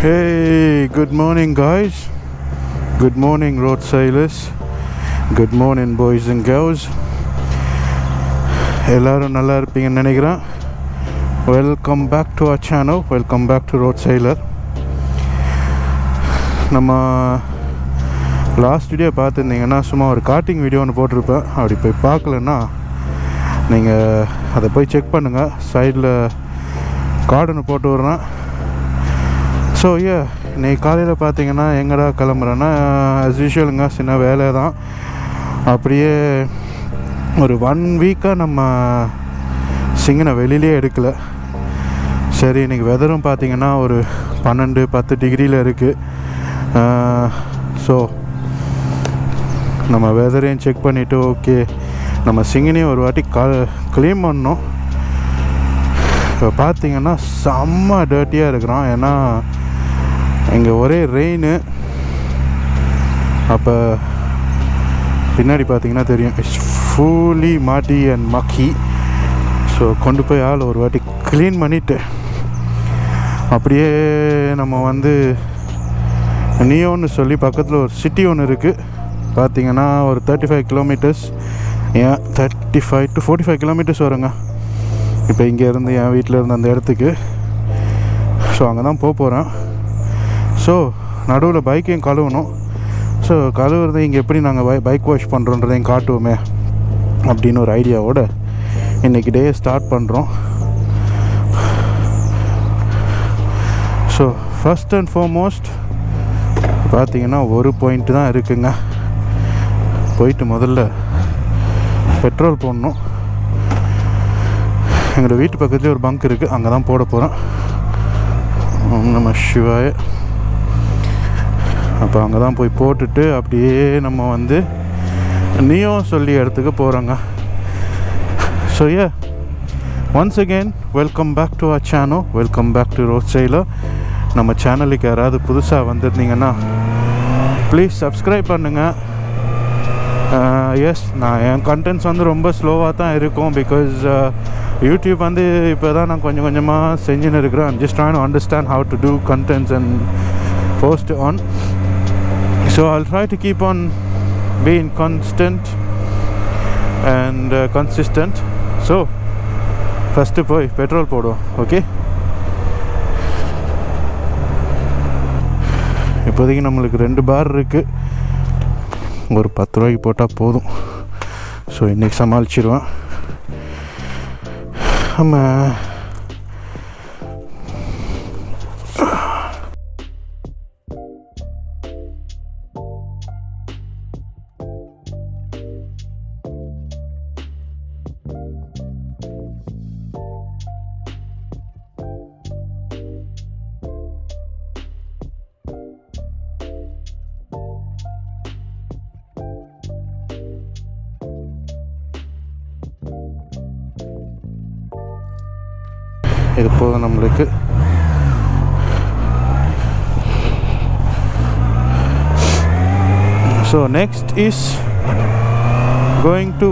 Hey, good morning, guys. Good morning, road sailors. Good morning, boys and girls. எல்லாரும் நல்லா இருப்பீங்கன்னு நினைக்கிறேன். Welcome back to our channel. Welcome back to Road Sailor. நம்ம last video பார்த்துருந்தீங்கன்னா சும்மா ஒரு காட்டிங் video ஒன்று போட்டிருப்பேன். அப்படி போய் பார்க்கலன்னா நீங்கள் அதை போய் செக் பண்ணுங்கள். சைடில் கார்டு ஒன்று போட்டு விட்றேன். ஸோ இன்றைக்கி காலையில் பார்த்தீங்கன்னா எங்கடா கிளம்புறேன்னா ஆஸ் யூஷுவலுங்க சின்ன வேலை தான். அப்படியே ஒரு 1 வீக்காக நம்ம சிங்கனை வெளியிலே எடுக்கலை. சரி, இன்றைக்கி வெதரும் பார்த்திங்கன்னா ஒரு 12-10 டிகிரியில் இருக்குது. ஸோ நம்ம வெதரையும் செக் பண்ணிவிட்டு ஓகே நம்ம சிங்கனையும் ஒரு வாட்டி க்ளீன் பண்ணோம். இப்போ பார்த்திங்கன்னா செம்ம டர்ட்டியாக இருக்கிறோம். ஏன்னா இங்கே ஒரே ரெயின். அப்போ பின்னாடி பார்த்திங்கன்னா தெரியும், இட்ஸ் ஃபுல்லி மாட்டி அண்ட் மக்கி. ஸோ கொண்டு போய் ஆள் ஒரு வாட்டி க்ளீன் பண்ணிவிட்டு அப்படியே நம்ம வந்து நியோன்னு சொல்லி பக்கத்தில் ஒரு சிட்டி ஒன்று இருக்குது. பார்த்திங்கன்னா ஒரு 35 கிலோமீட்டர்ஸ், 35 to 45 கிலோமீட்டர்ஸ் வருங்க இப்போ இங்கேருந்து என் வீட்டில் இருந்து அந்த இடத்துக்கு. ஸோ அங்கே தான் போகிறேன். ஸோ நடுவில் பைக்கையும் கழுவணும். ஸோ கழுவுறது இங்கே எப்படி நாங்கள் பைக் வாஷ் பண்ணுறோன்றதையும் காட்டுவோமே அப்படின்னு ஒரு ஐடியாவோடு இன்றைக்கி டே ஸ்டார்ட் பண்ணுறோம். ஸோ ஃபஸ்ட் அண்ட் ஃபார்மோஸ்ட் பார்த்திங்கன்னா ஒரு பாயிண்ட்டு தான் இருக்குங்க. போயிட்டு முதல்ல பெட்ரோல் போடணும். எங்களோட வீட்டு பக்கத்துலேயே ஒரு பங்க் இருக்குது, அங்கே தான் போட போகிறேன். நம்ம சிவாய அப்போ அங்கே தான் போய் போட்டுட்டு அப்படியே நம்ம வந்து நியோ சொல்லி இடத்துக்கு போகிறோங்க. So once again welcome back to our channel. Welcome back to Road Sailor. நம்ம சேனலுக்கு யாராவது புதுசாக வந்திருந்தீங்கன்னா ப்ளீஸ் சப்ஸ்கிரைப் பண்ணுங்கள். எஸ், நான் என் கண்டென்ட்ஸ் வந்து ரொம்ப ஸ்லோவாக தான் இருக்கும். பிகாஸ் யூடியூப் வந்து இப்போ தான் நான் கொஞ்சம் கொஞ்சமாக செஞ்சுன்னு இருக்கிறேன். I'm just trying to understand how to do contents and post on. So I'll try to keep on being constant and consistent. So first போய் பெட்ரோல் போடுவோம். ஓகே, இப்போதைக்கு நம்மளுக்கு 2 பார் இருக்குது. ஒரு 10 ரூபாய்க்கு போட்டால் போதும். ஸோ இன்றைக்கி சமாளிச்சிடுவேன். ஆமாம், இது போதும் நம்மளுக்கு. So next is going to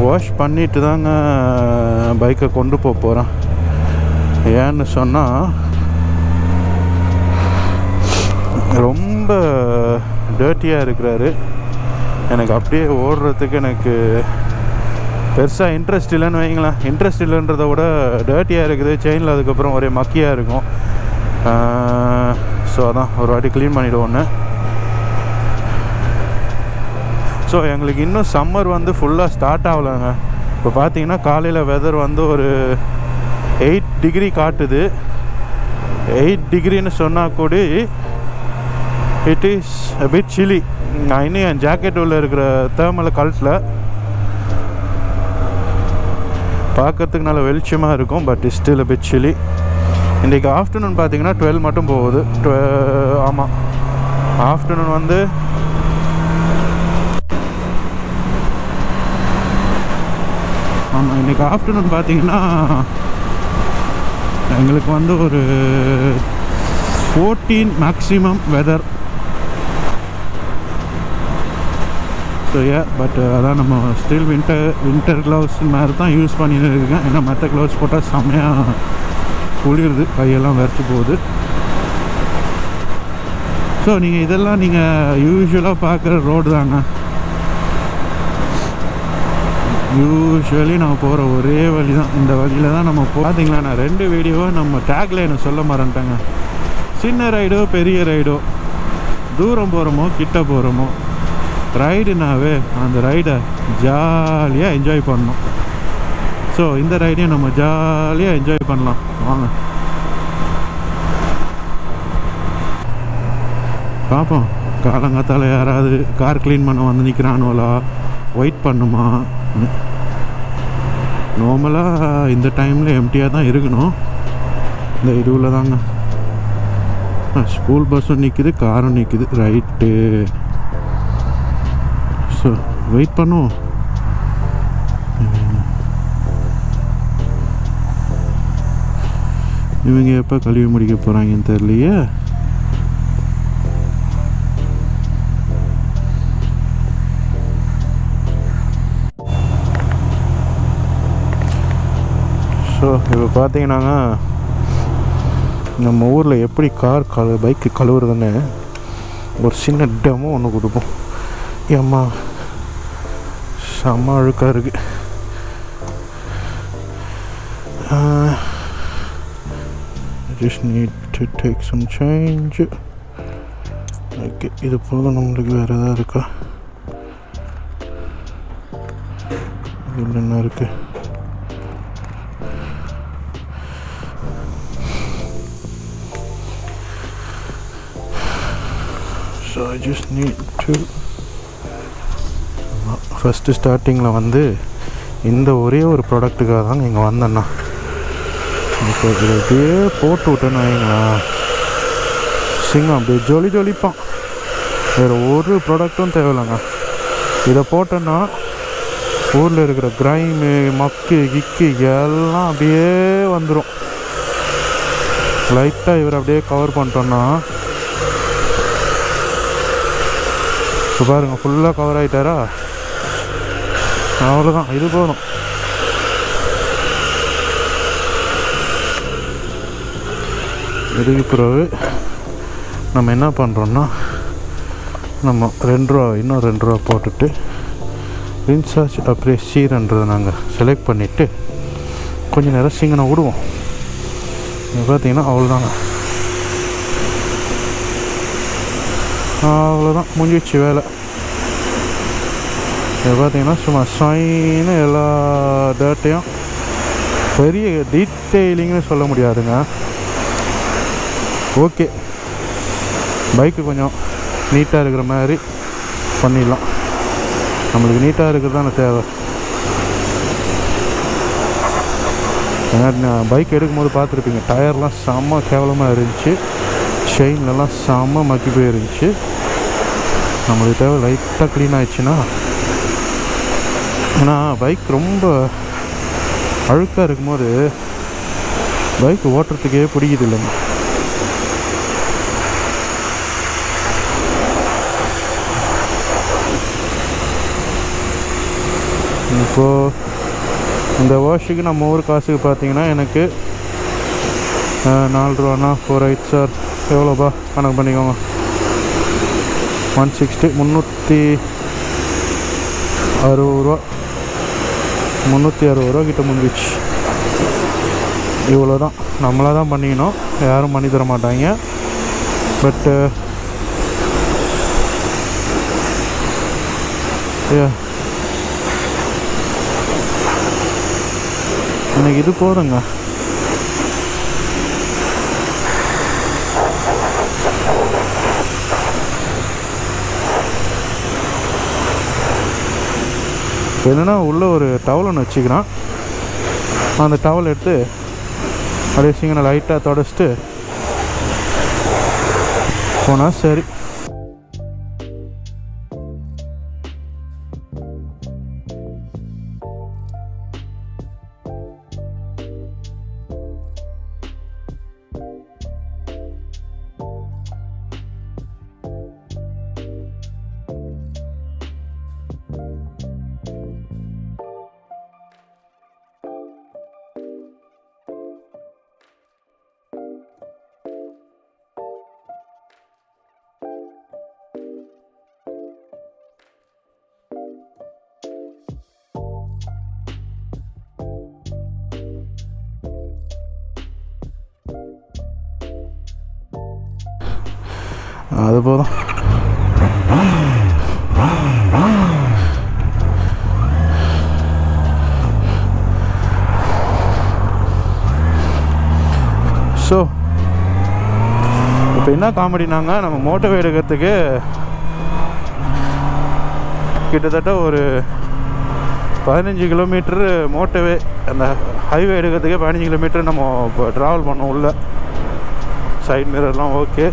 wash பண்ணிட்டு தாங்க பைக்கை கொண்டு போகிறேன். ஏன்னு சொன்னால் ரொம்ப டர்ட்டியாக இருக்கிறாரு. எனக்கு அப்படியே ஓடுறதுக்கு எனக்கு பெருசாக இன்ட்ரெஸ்ட் இல்லைன்னு வைங்களேன். இன்ட்ரெஸ்ட் இல்லைன்றதை விட டர்ட்டியாக இருக்குது. செயினில் அதுக்கப்புறம் ஒரே மக்கியாக இருக்கும். ஸோ அதான் ஒரு வாட்டி க்ளீன் பண்ணிவிடுவோன்னு. ஸோ எங்களுக்கு இன்னும் சம்மர் வந்து ஃபுல்லாக ஸ்டார்ட் ஆகலைங்க. இப்போ பார்த்தீங்கன்னா காலையில் வெதர் வந்து ஒரு 8 டிகிரி காட்டுது. 8 டிகிரின்னு சொன்னால் கூட it is a bit chilly. நான் இன்னும் என் ஜாக்கெட் உள்ள இருக்கிற தேர்மலை கழட்டில் பார்க்கறதுக்கு நல்ல வெளிச்சமாக இருக்கும். But is still a bit chilly. இன்றைக்கி ஆஃப்டர்நூன் பார்த்தீங்கன்னா 12 மட்டும் போகுது. ஆமாம், ஆஃப்டர்நூன் வந்து ஆமாம் இன்றைக்கி ஆஃப்டர்நூன் பார்த்தீங்கன்னா எங்களுக்கு வந்து ஒரு 14 மேக்ஸிமம் வெதர். ஸோ பட் அதான் நம்ம ஸ்டில் வின்டர் க்ளவுஸ் மாதிரி தான் யூஸ் பண்ணிட்டு இருக்கேன். ஏன்னா மற்ற க்ளவுஸ் போட்டால் செம்மையாக குளிருது, கையெல்லாம் விரைச்சி போகுது. ஸோ நீங்கள் இதெல்லாம் நீங்கள் யூஸ்வலாக பார்க்குற ரோடு தாங்க. யூஸ்வலி நம்ம போகிற ஒரே வழி தான், இந்த வழியில் தான் நம்ம பார்த்தீங்களா. நான் 2 வீடியோவை நம்ம டேக்லைனை சொல்ல மாறேன்ட்டேங்க. சின்ன ரைடோ பெரிய ரைடோ, தூரம் போகிறோமோ கிட்ட போகிறோமோ, ரைடுனாவே அந்த ரைடை ஜாலியாக என்ஜாய் பண்ணணும். ஸோ இந்த ரைடையும் நம்ம ஜாலியாக என்ஜாய் பண்ணலாம் வாங்க பார்ப்போம். காலங்காத்தால் யாராவது கார் க்ளீன் பண்ண வந்து நிற்கிறானோலா, வெயிட் பண்ணுமா. நார்மலாக இந்த டைமில் எம்டியாக தான் இருக்கணும். இந்த இதுவில் தாங்க ஸ்கூல் பஸ்ஸும் நிற்கிது, காரும் நிற்கிது. ரைட்டு, ஸோ வெயிட் பண்ணுவோம். இவங்க எப்போ கழுவி முடிக்க போகிறாங்கன்னு தெரியலையே. ஸோ இப்போ பார்த்தீங்கன்னாங்க, நம்ம ஊரில் எப்படி பைக்கு கழுவுறதுன்னு ஒரு சின்ன டெமோ ஒன்று கொடுப்போம். ஏம்மா செம்ம அழுக்காக இருக்குது. just need to take some change. Okay, இது போதும். நம்மளுக்கு வேறு எதாவது இருக்கா? என்னென்ன இருக்குது? So I just need to first ஸ்டார்டிங்கில் வந்து இந்த ஒரே ஒரு ப்ராடக்ட்டுக்காக தாங்க இங்கே வந்தேன்னா. இப்போ இதை அப்படியே போட்டு விட்டேன்னு வைங்களா, சிங்கம் அப்படியே ஜொலிப்பான். வேறு ஒரு ப்ராடக்ட்டும் தேவையில்லைங்க. இதை போட்டோன்னா ஊரில் இருக்கிற கிரைமு மக்கு கிக்கு எல்லாம் அப்படியே வந்துடும். லைட்டாக இவர் அப்படியே கவர் பண்ணிட்டோன்னா, இப்போ பாருங்கள் ஃபுல்லாக கவர் ஆகிட்டாரா. அவ்வளோதான், இது போதும். இதுக்கு பிறகு நம்ம என்ன பண்ணுறோன்னா, நம்ம 2 ரூபா இன்னும் 2 ரூபா போட்டுட்டு ரின்சார்ஜ் அப்படியே சீரன்றதை நாங்கள் செலக்ட் பண்ணிவிட்டு கொஞ்சம் நேரம் சிங்கனை விடுவோம். இது பார்த்தீங்கன்னா அவ்வளோதாங்க, அவ்வளோதான் முடிஞ்சிச்சு வேலை. இது பார்த்தீங்கன்னா சும்மா சைன்னு எல்லா டேட்டையும், பெரிய டீட்டெயிலிங்னு சொல்ல முடியாதுங்க. ஓகே, பைக்கு கொஞ்சம் நீட்டாக இருக்கிற மாதிரி பண்ணிடலாம். நம்மளுக்கு நீட்டாக இருக்கிறது தானே தேவை. ஏன்னா பைக் எடுக்கும்போது பார்த்துருப்பீங்க, டயர்லாம் செம்ம கேவலமாக இருந்துச்சு, செயின்லலாம் செம்ம மக்கி போயிருந்துச்சு. நம்மளுக்கு தேவை லைட்டாக க்ளீன் ஆகிடுச்சுன்னா. ஏன்னா பைக் ரொம்ப அழுக்காக இருக்கும்போது பைக் ஓட்டுறதுக்கே பிடிக்குது இல்லைங்க. இப்போது இந்த வாஷுக்கு நம்ம ஊர் காசுக்கு பார்த்தீங்கன்னா எனக்கு 4 ரூபானா 4 8 சார் எவ்வளோப்பா கணக்கு பண்ணிக்கோங்க. 160 360 ரூபா, 360 ரூபா கிட்ட முடிஞ்சிச்சு. இவ்வளோ தான் நம்மளாக தான் பண்ணிக்கணும், யாரும் பண்ணி தர மாட்டாங்க. பட்டு இன்னைக்கு இது போதுங்க. என்னென்னா உள்ளே ஒரு டவல் ஒன்று வச்சுக்கிறான். அந்த டவல் எடுத்து அப்படியே சிங்கனை லைட்டாக தொடச்சிட்டு போனால் சரி. அது போதும். ஸோ இப்போ என்ன காமெடினாங்க, நம்ம மோட்டோவே எடுக்கிறதுக்கு கிட்டத்தட்ட ஒரு 15 கிலோமீட்டரு மோட்டோவே, அந்த ஹைவே எடுக்கிறதுக்கே 15 கிலோமீட்டர் நம்ம இப்போ ட்ராவல் பண்ணோம். உள்ள சைட் மிரர்லாம் ஓகே.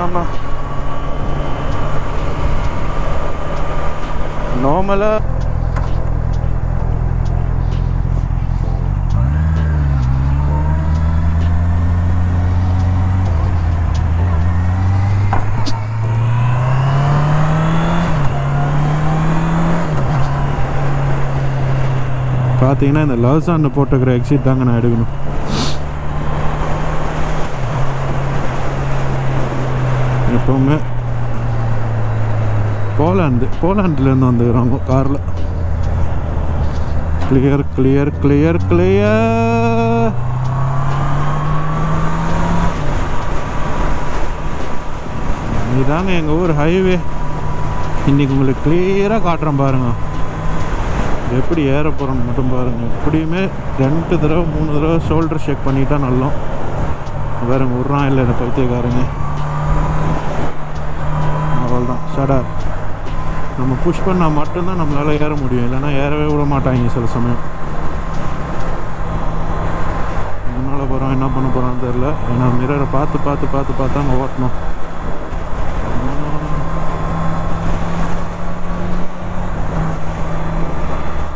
ஆமாம், நார்மலாக பார்த்தீங்கன்னா இந்த லவ்சான்னு போட்டுக்கிற எக்ஸிட் தாங்க நான் எடுக்கணும். எப்பவுமே போலாண்டுலேருந்து வந்துக்கிறாங்க காரில். Clear clear clear clear. இதுதாங்க எங்கள் ஊர் ஹைவே. இன்றைக்கி உங்களுக்கு கிளியராக காட்டுறேன் பாருங்கள். எப்படி ஏற போகிறோன்னு மட்டும் பாருங்கள். எப்படியுமே 2 தடவை 3 தடவை ஷோல்டர் ஷேக் பண்ணிட்டா நல்லா பாருங்க. விட்றான் இல்லை இந்த பைத்தியக்காரங்க. அவ்வளோதான், ஷடார். நம்ம புஷ் பண்ணால் மட்டும்தான் நம்மளால் ஏற முடியும், இல்லைன்னா ஏறவே விட மாட்டாங்க சில சமயம். முன்னால் போகிறோம், என்ன பண்ண போகிறான்னு தெரில. ஏன்னா மிரரை பார்த்து நம்ம ஓட்டணும்.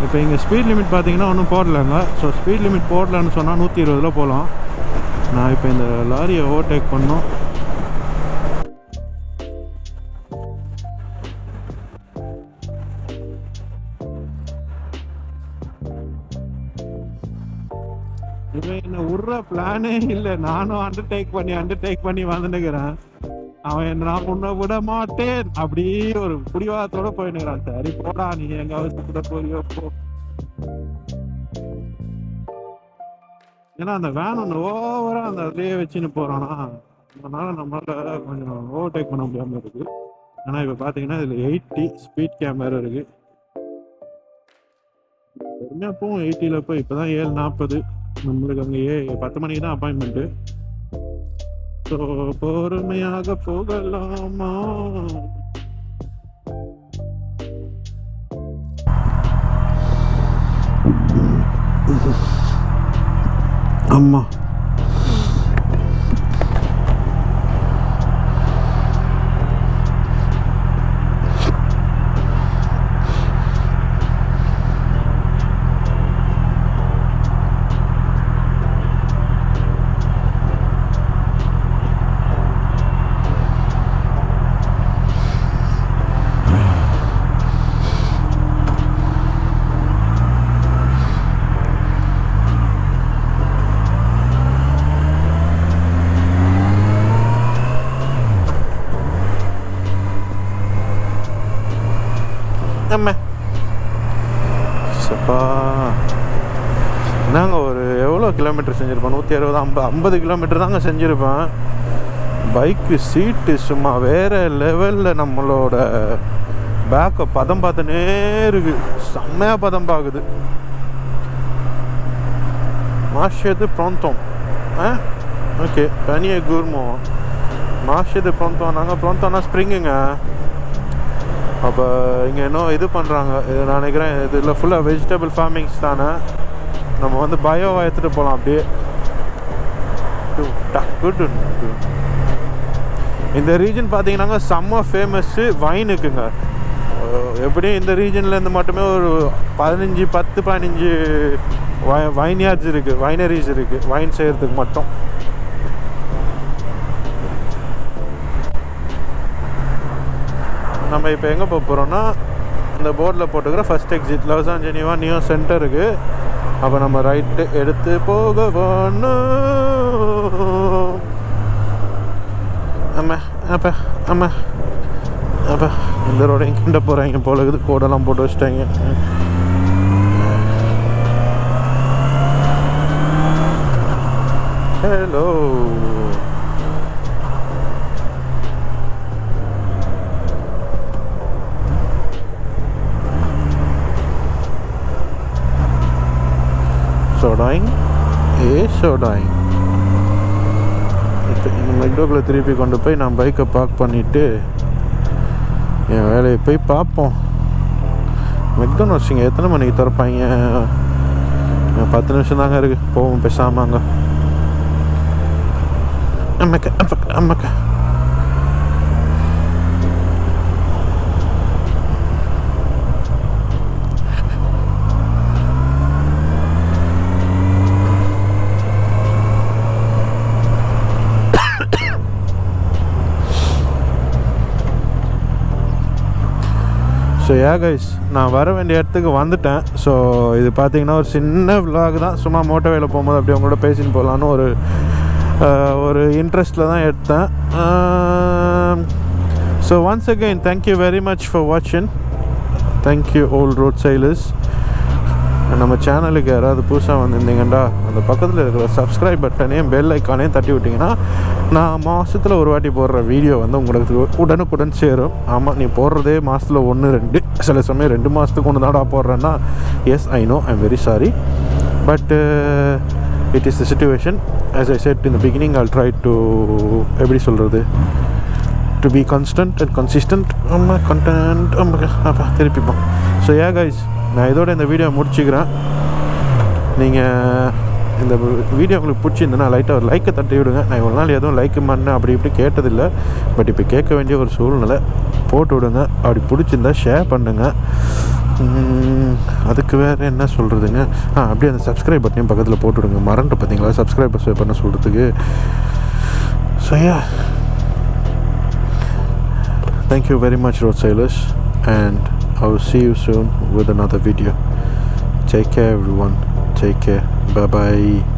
இப்போ இங்கே ஸ்பீட் லிமிட் பார்த்தீங்கன்னா ஒன்றும் போடலைங்க. ஸோ ஸ்பீட் லிமிட் போடலன்னு சொன்னால் 120 போகலாம். நான் இப்போ இந்த லாரியை ஓவர்டேக் பண்ணோம். இவன் என்ன விட்ற பிளானே இல்லை. நானும் அண்டர்டேக் பண்ணி வந்துட்டுக்கிறேன். அவன் நான் முன்ன விட மாட்டேன் அப்படி ஒரு புடிவாதத்தோட போயிடுறான். சரி போடா, நீ எங்காவது கூட போறியோ போ. ஏன்னா அந்த வேன் ஒன்று ஓவரா அந்த அதுலேயே வச்சுன்னு போறானா, அதனால நம்மளால கொஞ்சம் ஓவர்டேக் பண்ண முடியாம இருக்கு. ஆனா இப்ப பாத்தீங்கன்னா இதுல 80 ஸ்பீட் கேமரா இருக்கு. என்ன போவோம் 80ல போய். இப்பதான் 7:40. நம்மளுக்கு அங்கே 10 மணிக்கு தான் அப்பாயின்மெண்ட். ஸோ பொறுமையாக போகலாமா? அம்மா சப்பா நாங்கள் ஒரு எவ்வளோ கிலோமீட்டர் செஞ்சுருப்போம்? 160 50 கிலோமீட்டர் தாங்க செஞ்சுருப்பேன். பைக்கு சீட்டு சும்மா வேறு லெவலில். நம்மளோட பேக்கை பதம் பார்த்துனே இருக்கு. செம்மையாக பதம் பார்க்குது. மாஷது ப்ரோந்தோம். ஓகே, தனியே கூர்மோ மாஷது ப்ரோந்தோம். நாங்கள் ப்ரோந்தோன்னா ஸ்ப்ரிங்குங்க. அப்போ இங்கே இன்னும் இது பண்ணுறாங்க. இது நான் நினைக்கிறேன் இதில் ஃபுல்லாக வெஜிடபிள் ஃபார்மிங்ஸ் தானே. நம்ம வந்து பயோவாக எடுத்துகிட்டு போகலாம் அப்படியே. இந்த ரீஜன் பார்த்தீங்கன்னாங்க செம்ம ஃபேமஸ்ஸு வைனுக்குங்க. எப்படியும் இந்த ரீஜன்லேருந்து மட்டுமே ஒரு 10-15 வைன்யார்ட்ஸ் இருக்குது, வைனரிஸ் இருக்குது வைன் செய்கிறதுக்கு மட்டும். நம்ம இப்போ எங்கே போக போகிறோன்னா, இந்த போர்டில் போட்டுக்கிற ஃபஸ்ட் எக்ஸிட் லவ்சான் ஜெனீவா நியோ சென்டருக்கு. அப்போ நம்ம ரைட்டு எடுத்து போக வேணும். அப்போ இந்த ரோடையும் கிண்ட போகிறாங்க போல இருக்குது. கோடெல்லாம் போட்டு வச்சிட்டாங்க. hello. Sodaing. Sodaing. இப்போ இந்த மெக்டோக்கில் திருப்பி கொண்டு போய் நான் பைக்கை பார்க் பண்ணிவிட்டு என் வேலையை போய் பார்ப்போம். மெக்டோனல்ஸ் இங்கே எத்தனை மணிக்கு திறப்பாங்க? 10 நிமிஷம் தாங்க இருக்குது. போவோம் பேசாமாங்க. அம்மக்கா ஸோ கைஸ், நான் வர வேண்டிய இடத்துக்கு வந்துட்டேன். ஸோ இது பார்த்தீங்கன்னா ஒரு சின்ன விலாக் தான். சும்மா மோட்டோவேல போகும்போது அப்படியே உங்களோட பேசின்னு போகலான்னு ஒரு இன்ட்ரெஸ்ட்டில் தான் எடுத்தேன். So once again thank you very much for வாட்சிங். Thank you old road sailors. நம்ம சேனலுக்கு யாராவது புதுசாக வந்திருந்தீங்கண்டா அந்த பக்கத்தில் இருக்கிற சப்ஸ்கிரைப் பட்டனையும் பெல் ஐக்கானையும் தட்டி விட்டிங்கன்னா நான் மாதத்தில் ஒரு வாட்டி போடுற வீடியோ வந்து உங்களுக்கு உடனுக்குடன் சேரும். ஆமாம், நீ போடுறதே மாதத்தில் 1-2, சில சமயம் 2 மாதத்துக்கு ஒன்று தான்டா போடுறேன்னா yes I know, I am very sorry, but it is the situation. As I said in the beginning, I'll try to எப்படி சொல்கிறது, to be constant and consistent. திருப்பிப்போம். ஸோ கைஸ், நான் இதோட இந்த வீடியோ முடிச்சுக்கிறேன். நீங்கள் இந்த வீடியோ உங்களுக்கு பிடிச்சிருந்தேன்னா லைட்டாக ஒரு லைக்கை தட்டி விடுங்க. நான் இவ்வளோ நாள் எதுவும் லைக் பண்ணேன் அப்படி இப்படி கேட்டதில்லை, பட் இப்போ கேட்க வேண்டிய ஒரு சூழ்நிலை. போட்டு விடுங்க. அப்படி பிடிச்சிருந்தா ஷேர் பண்ணுங்கள். அதுக்கு வேறு என்ன சொல்கிறதுங்க, அப்படியே அந்த சப்ஸ்கிரைப் பட்டனையும் பக்கத்தில் போட்டு விடுங்க. மறந்துட்டு பார்த்தீங்களா சப்ஸ்கிரைபர்ஸ் பண்ண சொல்கிறதுக்கு. So thank you very much, road sailors, and I will see you soon with another video. Take care everyone. Take care. Bye bye.